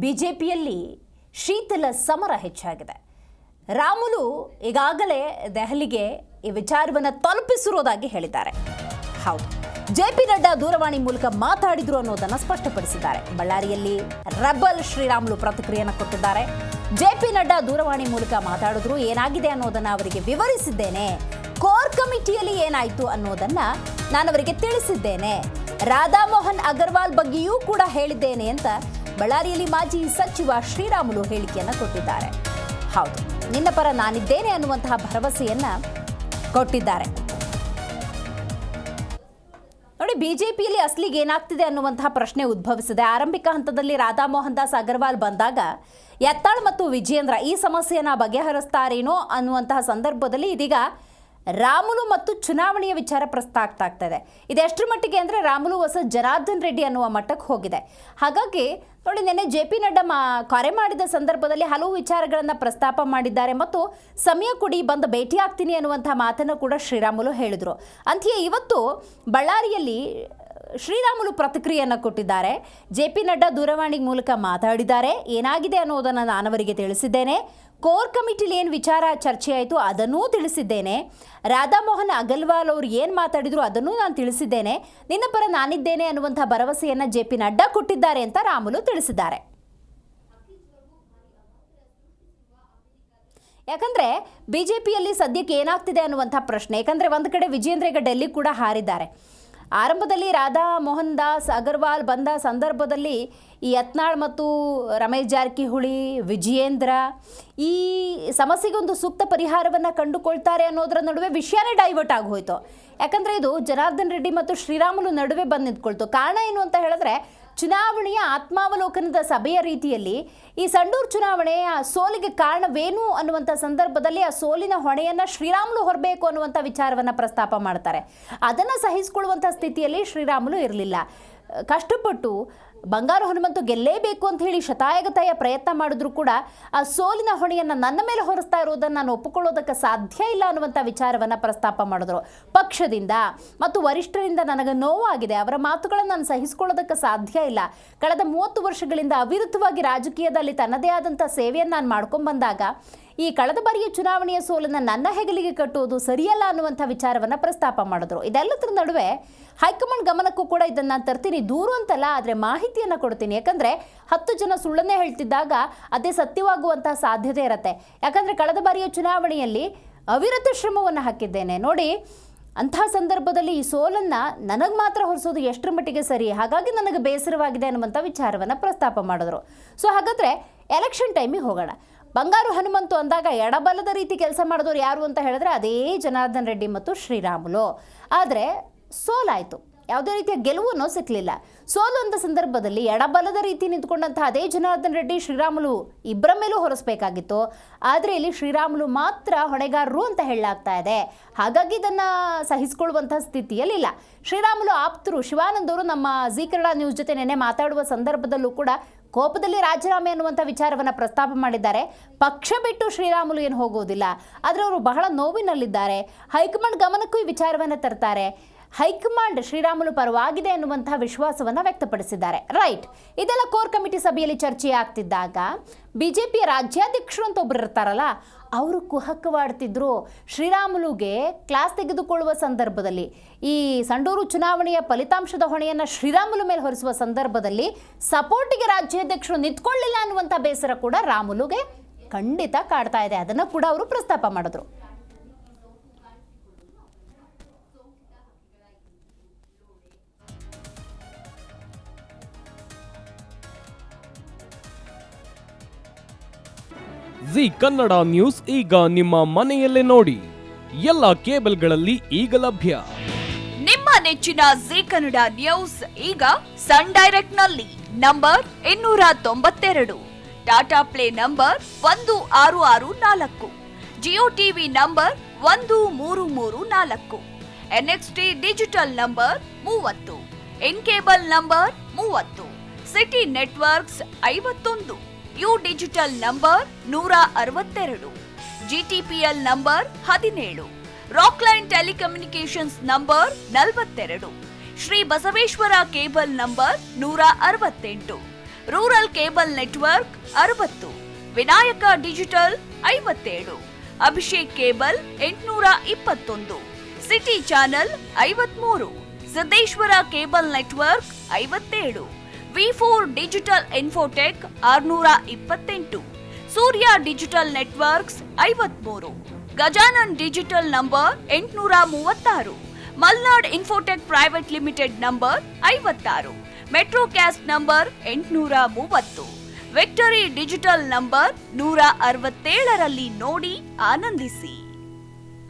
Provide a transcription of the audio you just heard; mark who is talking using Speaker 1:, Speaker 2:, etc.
Speaker 1: ಬಿಜೆಪಿಯಲ್ಲಿ ಶೀತಲ ಸಮರ ಹೆಚ್ಚಾಗಿದೆ. ರಾಮುಲು ಈಗಾಗಲೇ ದೆಹಲಿಗೆ ಈ ವಿಚಾರವನ್ನು ತಲುಪಿಸಿರುವುದಾಗಿ ಹೇಳಿದ್ದಾರೆ. ಹೌದು, ಜೆಪಿ ನಡ್ಡಾ ದೂರವಾಣಿ ಮೂಲಕ ಮಾತಾಡಿದ್ರು ಅನ್ನೋದನ್ನು ಸ್ಪಷ್ಟಪಡಿಸಿದ್ದಾರೆ. ಬಳ್ಳಾರಿಯಲ್ಲಿ ರೆಬಲ್ ಶ್ರೀರಾಮುಲು ಪ್ರತಿಕ್ರಿಯೆಯನ್ನು ಕೊಟ್ಟಿದ್ದಾರೆ. ಜೆಪಿ ನಡ್ಡಾ ದೂರವಾಣಿ ಮೂಲಕ ಮಾತಾಡಿದ್ರು, ಏನಾಗಿದೆ ಅನ್ನೋದನ್ನು ಅವರಿಗೆ ವಿವರಿಸಿದ್ದೇನೆ. ಕೋರ್ ಕಮಿಟಿಯಲ್ಲಿ ಏನಾಯಿತು ಅನ್ನೋದನ್ನ ನಾನು ಅವರಿಗೆ ತಿಳಿಸಿದ್ದೇನೆ. ರಾಧಾ ಮೋಹನ್ ಅಗರ್ವಾಲ್ ಬಗ್ಗೆಯೂ ಕೂಡ ಹೇಳಿದ್ದೇನೆ ಅಂತ ಬಳ್ಳಾರಿಯಲ್ಲಿ ಮಾಜಿ ಸಚಿವ ಶ್ರೀರಾಮುಲು ಹೇಳಿಕೆಯನ್ನು ಕೊಟ್ಟಿದ್ದಾರೆ. ಹೌದು, ನಿನ್ನ ಪರ ನಾನಿದ್ದೇನೆ ಅನ್ನುವಂತಹ ಭರವಸೆಯನ್ನ ಕೊಟ್ಟಿದ್ದಾರೆ. ನೋಡಿ, ಬಿಜೆಪಿಯಲ್ಲಿ ಅಸಲಿಗೆ ಏನಾಗ್ತಿದೆ ಅನ್ನುವಂತಹ ಪ್ರಶ್ನೆ ಉದ್ಭವಿಸಿದೆ. ಆರಂಭಿಕ ಹಂತದಲ್ಲಿ ರಾಧಾ ಮೋಹನ್ ದಾಸ್ ಅಗರ್ವಾಲ್ ಬಂದಾಗ ಯತ್ನಾಳ್ ಮತ್ತು ವಿಜಯೇಂದ್ರ ಈ ಸಮಸ್ಯೆಯನ್ನು ಬಗೆಹರಿಸ್ತಾರೇನೋ ಅನ್ನುವಂತಹ ಸಂದರ್ಭದಲ್ಲಿ ಇದೀಗ ರಾಮುಲು ಮತ್ತು ಚುನಾವಣೆಯ ವಿಚಾರ ಪ್ರಸ್ತಾಪ ಆಗ್ತಾ ಇದೆ. ಇದೆಷ್ಟರ ಮಟ್ಟಿಗೆ ಅಂದರೆ ರಾಮುಲು ವರ್ಸಸ್ ಜನಾರ್ದನ್ ರೆಡ್ಡಿ ಅನ್ನುವ ಮಟ್ಟಕ್ಕೆ ಹೋಗಿದೆ. ಹಾಗಾಗಿ ನೋಡಿ, ನಿನ್ನೆ ಜೆಪಿ ನಡ್ಡಾ ಕರೆ ಮಾಡಿದ ಸಂದರ್ಭದಲ್ಲಿ ಹಲವು ವಿಚಾರಗಳನ್ನು ಪ್ರಸ್ತಾಪ ಮಾಡಿದ್ದಾರೆ ಮತ್ತು ಸಮಯ ಕೊಡಿ, ಬಂದು ಭೇಟಿ ಆಗ್ತೀನಿ ಅನ್ನುವಂಥ ಮಾತನ್ನು ಕೂಡ ಶ್ರೀರಾಮುಲು ಹೇಳಿದರು. ಅಂತೆಯೇ ಇವತ್ತು ಬಳ್ಳಾರಿಯಲ್ಲಿ ಶ್ರೀರಾಮುಲು ಪ್ರತಿಕ್ರಿಯೆಯನ್ನು ಕೊಟ್ಟಿದ್ದಾರೆ. ಜೆಪಿ ನಡ್ಡಾ ದೂರವಾಣಿ ಮೂಲಕ ಮಾತಾಡಿದ್ದಾರೆ. ಏನಾಗಿದೆ ಅನ್ನೋದನ್ನು ನಾನವರಿಗೆ ತಿಳಿಸಿದ್ದೇನೆ. ಕೋರ್ ಕಮಿಟಿಲಿ ಏನು ವಿಚಾರ ಚರ್ಚೆ ಆಯಿತು ಅದನ್ನೂ ತಿಳಿಸಿದ್ದೇನೆ. ರಾಧಾ ಮೋಹನ್ ಅಗರ್ವಾಲ್ ಅವರು ಏನು ಮಾತಾಡಿದ್ರು ಅದನ್ನೂ ನಾನು ತಿಳಿಸಿದ್ದೇನೆ. ನಿನ್ನ ಪರ ನಾನಿದ್ದೇನೆ ಅನ್ನುವಂಥ ಭರವಸೆಯನ್ನು ಜೆಪಿ ನಡ್ಡಾ ಕೊಟ್ಟಿದ್ದಾರೆ ಅಂತ ರಾಮುಲು ತಿಳಿಸಿದ್ದಾರೆ. ಯಾಕಂದರೆ ಬಿಜೆಪಿಯಲ್ಲಿ ಸದ್ಯಕ್ಕೆ ಏನಾಗ್ತಿದೆ ಅನ್ನುವಂಥ ಪ್ರಶ್ನೆ. ಯಾಕಂದರೆ ಒಂದು ಕಡೆ ವಿಜಯೇಂದ್ರ ಈಗ ಡೆಲ್ಲಿ ಕೂಡ ಹಾರಿದ್ದಾರೆ. ಆರಂಭದಲ್ಲಿ ರಾಧಾ ಮೋಹನ್ ದಾಸ್ ಅಗರ್ವಾಲ್ ಬಂದ ಸಂದರ್ಭದಲ್ಲಿ ಈ ಯತ್ನಾಳ್ ಮತ್ತು ರಮೇಶ್ ಜಾರಕಿಹೊಳಿ, ವಿಜಯೇಂದ್ರ ಈ ಸಮಸ್ಯೆಗೆ ಒಂದು ಸೂಕ್ತ ಪರಿಹಾರವನ್ನು ಕಂಡುಕೊಳ್ತಾರೆ ಅನ್ನೋದರ ನಡುವೆ ವಿಷಯನೇ ಡೈವರ್ಟ್ ಆಗಿ ಹೋಯಿತು. ಯಾಕಂದರೆ ಇದು ಜನಾರ್ದನ್ ರೆಡ್ಡಿ ಮತ್ತು ಶ್ರೀರಾಮುಲು ನಡುವೆ ಬಂದು ನಿಂತ್ಕೊಳ್ತು. ಕಾರಣ ಏನು ಅಂತ ಹೇಳಿದ್ರೆ, ಚುನಾವಣೆಯ ಆತ್ಮಾವಲೋಕನದ ಸಭೆಯ ರೀತಿಯಲ್ಲಿ ಈ ಸಂಡೂರು ಚುನಾವಣೆಯ ಸೋಲಿಗೆ ಕಾರಣವೇನು ಅನ್ನುವಂಥ ಸಂದರ್ಭದಲ್ಲಿ ಆ ಸೋಲಿನ ಹೊಣೆಯನ್ನು ಶ್ರೀರಾಮುಲು ಹೊರಬೇಕು ಅನ್ನುವಂಥ ವಿಚಾರವನ್ನು ಪ್ರಸ್ತಾಪ ಮಾಡ್ತಾರೆ. ಅದನ್ನು ಸಹಿಸಿಕೊಳ್ಳುವಂಥ ಸ್ಥಿತಿಯಲ್ಲಿ ಶ್ರೀರಾಮುಲು ಇರಲಿಲ್ಲ. ಕಷ್ಟಪಟ್ಟು ಬಂಗಾರು ಹನುಮಂತು ಗೆಲ್ಲೇಬೇಕು ಅಂತ ಹೇಳಿ ಶತಾಯಗತಾಯ ಪ್ರಯತ್ನ ಮಾಡಿದ್ರು ಕೂಡ ಆ ಸೋಲಿನ ಹೊಣೆಯನ್ನು ನನ್ನ ಮೇಲೆ ಹೊರಿಸ್ತಾ ಇರೋದನ್ನು ನಾನು ಒಪ್ಪಿಕೊಳ್ಳೋದಕ್ಕೆ ಸಾಧ್ಯ ಇಲ್ಲ ಅನ್ನುವಂಥ ವಿಚಾರವನ್ನು ಪ್ರಸ್ತಾಪ ಮಾಡಿದ್ರು. ಪಕ್ಷದಿಂದ ಮತ್ತು ವರಿಷ್ಠರಿಂದ ನನಗೆ ನೋವಾಗಿದೆ, ಅವರ ಮಾತುಗಳನ್ನು ನಾನು ಸಹಿಸಿಕೊಳ್ಳೋದಕ್ಕೆ ಸಾಧ್ಯ ಇಲ್ಲ. ಕಳೆದ 30 ವರ್ಷಗಳಿಂದ ಅವಿರುದ್ಧವಾಗಿ ರಾಜಕೀಯದಲ್ಲಿ ತನ್ನದೇ ಆದಂಥ ಸೇವೆಯನ್ನು ನಾನು ಮಾಡ್ಕೊಂಡ್ಬಂದಾಗ ಈ ಕಳೆದ ಬಾರಿಯ ಚುನಾವಣೆಯ ಸೋಲನ್ನು ನನ್ನ ಹೆಗಲಿಗೆ ಕಟ್ಟುವುದು ಸರಿಯಲ್ಲ ಅನ್ನುವಂಥ ವಿಚಾರವನ್ನು ಪ್ರಸ್ತಾಪ ಮಾಡಿದ್ರು. ಇದೆಲ್ಲದರ ನಡುವೆ ಹೈಕಮಾಂಡ್ ಗಮನಕ್ಕೂ ಕೂಡ ಇದನ್ನು ನಾನು ತರ್ತೀನಿ, ದೂರು ಅಂತಲ್ಲ, ಆದರೆ ಮಾಹಿತಿಯನ್ನು ಕೊಡ್ತೀನಿ. ಯಾಕಂದರೆ 10 ಜನ ಸುಳ್ಳನ್ನೇ ಹೇಳ್ತಿದ್ದಾಗ ಅದೇ ಸತ್ಯವಾಗುವಂತಹ ಸಾಧ್ಯತೆ ಇರುತ್ತೆ. ಯಾಕಂದರೆ ಕಳೆದ ಬಾರಿಯ ಚುನಾವಣೆಯಲ್ಲಿ ಅವಿರತ ಶ್ರಮವನ್ನು ಹಾಕಿದ್ದೇನೆ ನೋಡಿ. ಅಂಥ ಸಂದರ್ಭದಲ್ಲಿ ಈ ಸೋಲನ್ನು ನನಗೆ ಮಾತ್ರ ಹೊರಿಸೋದು ಎಷ್ಟರ ಮಟ್ಟಿಗೆ ಸರಿ, ಹಾಗಾಗಿ ನನಗೆ ಬೇಸರವಾಗಿದೆ ಅನ್ನುವಂಥ ವಿಚಾರವನ್ನು ಪ್ರಸ್ತಾಪ ಮಾಡಿದ್ರು. ಸೊ ಹಾಗಾದರೆ ಎಲೆಕ್ಷನ್ ಟೈಮಿಗೆ ಹೋಗೋಣ. ಬಂಗಾರು ಹನುಮಂತು ಅಂದಾಗ ಎಡಬಲದ ರೀತಿ ಕೆಲಸ ಮಾಡಿದವರು ಯಾರು ಅಂತ ಹೇಳಿದ್ರೆ ಅದೇ ಜನಾರ್ದನ್ ರೆಡ್ಡಿ ಮತ್ತು ಶ್ರೀರಾಮುಲು. ಆದರೆ ಸೋಲಾಯಿತು, ಯಾವುದೇ ರೀತಿಯ ಗೆಲುವನ್ನು ಸಿಕ್ಕಲಿಲ್ಲ. ಸೋಲು ಅಂತ ಸಂದರ್ಭದಲ್ಲಿ ಎಡಬಲದ ರೀತಿ ನಿಂತ್ಕೊಂಡಂಥ ಅದೇ ಜನಾರ್ದನ್ ರೆಡ್ಡಿ ಶ್ರೀರಾಮುಲು ಇಬ್ಬರ ಮೇಲೂ ಹೊರಿಸಬೇಕಾಗಿತ್ತು. ಆದರೆ ಇಲ್ಲಿ ಶ್ರೀರಾಮುಲು ಮಾತ್ರ ಹೊಣೆಗಾರರು ಅಂತ ಹೇಳಲಾಗ್ತಾ ಇದೆ. ಹಾಗಾಗಿ ಇದನ್ನು ಸಹಿಸಿಕೊಳ್ಳುವಂಥ ಸ್ಥಿತಿಯಲ್ಲಿಲ್ಲ. ಶ್ರೀರಾಮುಲು ಆಪ್ತರು ಶಿವಾನಂದ್ ಅವರು ನಮ್ಮ ಜೀ ಕನ್ನಡ ನ್ಯೂಸ್ ಜೊತೆ ನೆನ್ನೆ ಮಾತಾಡುವ ಸಂದರ್ಭದಲ್ಲೂ ಕೂಡ ಕೋಪದಲ್ಲಿ ರಾಜೀನಾಮೆ ಅನ್ನುವಂಥ ವಿಚಾರವನ್ನು ಪ್ರಸ್ತಾಪ ಮಾಡಿದ್ದಾರೆ. ಪಕ್ಷ ಬಿಟ್ಟು ಶ್ರೀರಾಮುಲು ಏನು ಹೋಗೋದಿಲ್ಲ, ಆದರೆ ಅವರು ಬಹಳ ನೋವಿನಲ್ಲಿದ್ದಾರೆ. ಹೈಕಮಾಂಡ್ ಗಮನಕ್ಕೂ ಈ ವಿಚಾರವನ್ನು ತರ್ತಾರೆ. ಹೈಕಮಾಂಡ್ ಶ್ರೀರಾಮುಲು ಪರವಾಗಿದೆ ಅನ್ನುವಂಥ ವಿಶ್ವಾಸವನ್ನು ವ್ಯಕ್ತಪಡಿಸಿದ್ದಾರೆ. ರೈಟ್, ಇದೆಲ್ಲ ಕೋರ್ ಕಮಿಟಿ ಸಭೆಯಲ್ಲಿ ಚರ್ಚೆ ಆಗ್ತಿದ್ದಾಗ ಬಿಜೆಪಿಯ ರಾಜ್ಯಾಧ್ಯಕ್ಷರು ಅಂತ ಒಬ್ಬರು ಇರ್ತಾರಲ್ಲ, ಅವರು ಕುಹಕವಾಡ್ತಿದ್ರು. ಶ್ರೀರಾಮುಲುಗೆ ಕ್ಲಾಸ್ ತೆಗೆದುಕೊಳ್ಳುವ ಸಂದರ್ಭದಲ್ಲಿ ಈ ಸಂಡೂರು ಚುನಾವಣೆಯ ಫಲಿತಾಂಶದ ಹೊಣೆಯನ್ನು ಶ್ರೀರಾಮುಲು ಮೇಲೆ ಹೊರಿಸುವ ಸಂದರ್ಭದಲ್ಲಿ ಸಪೋರ್ಟಿಗೆ ರಾಜ್ಯಾಧ್ಯಕ್ಷರು ನಿಂತ್ಕೊಳ್ಳಿಲ್ಲ ಅನ್ನುವಂಥ ಬೇಸರ ಕೂಡ ರಾಮುಲುಗೆ ಖಂಡಿತ ಕಾಡ್ತಾ ಇದೆ. ಅದನ್ನು ಕೂಡ ಅವರು ಪ್ರಸ್ತಾಪ ಮಾಡಿದ್ರು.
Speaker 2: ಜೀ ಕನ್ನಡ ನ್ಯೂಸ್ ಈಗ ನಿಮ್ಮ ಮನೆಯಲ್ಲೇ ನೋಡಿ. ಎಲ್ಲ ಕೇಬಲ್ಗಳಲ್ಲಿ ಈಗ ಲಭ್ಯ.
Speaker 3: ನಿಮ್ಮ ನೆಚ್ಚಿನ ಜೀ ಕನ್ನಡ ನ್ಯೂಸ್ ಈಗ ಸನ್ ಡೈರೆಕ್ಟ್ ನಲ್ಲಿ number 292, Tata play number 1664, Jio TV number 1334, NXT digital number 30, in cable number 30, city networks 51, U digital number 162, GTPL number 17, Rockline telecommunications number 42, Shri Basaveshwara cable number 168, rural cable network 60, Vinayaka digital 57, Abhishek cable 821, city channel 53, Siddeshwara cable network 57, V4 digital Infotech 628, Surya digital networks 53, Gajanan digital number 836, Malnad Infotech private limited number 56, Metrocast number 830, victory digital number 167ರಲ್ಲಿ ನೋಡಿ ಆನಂದಿಸಿ.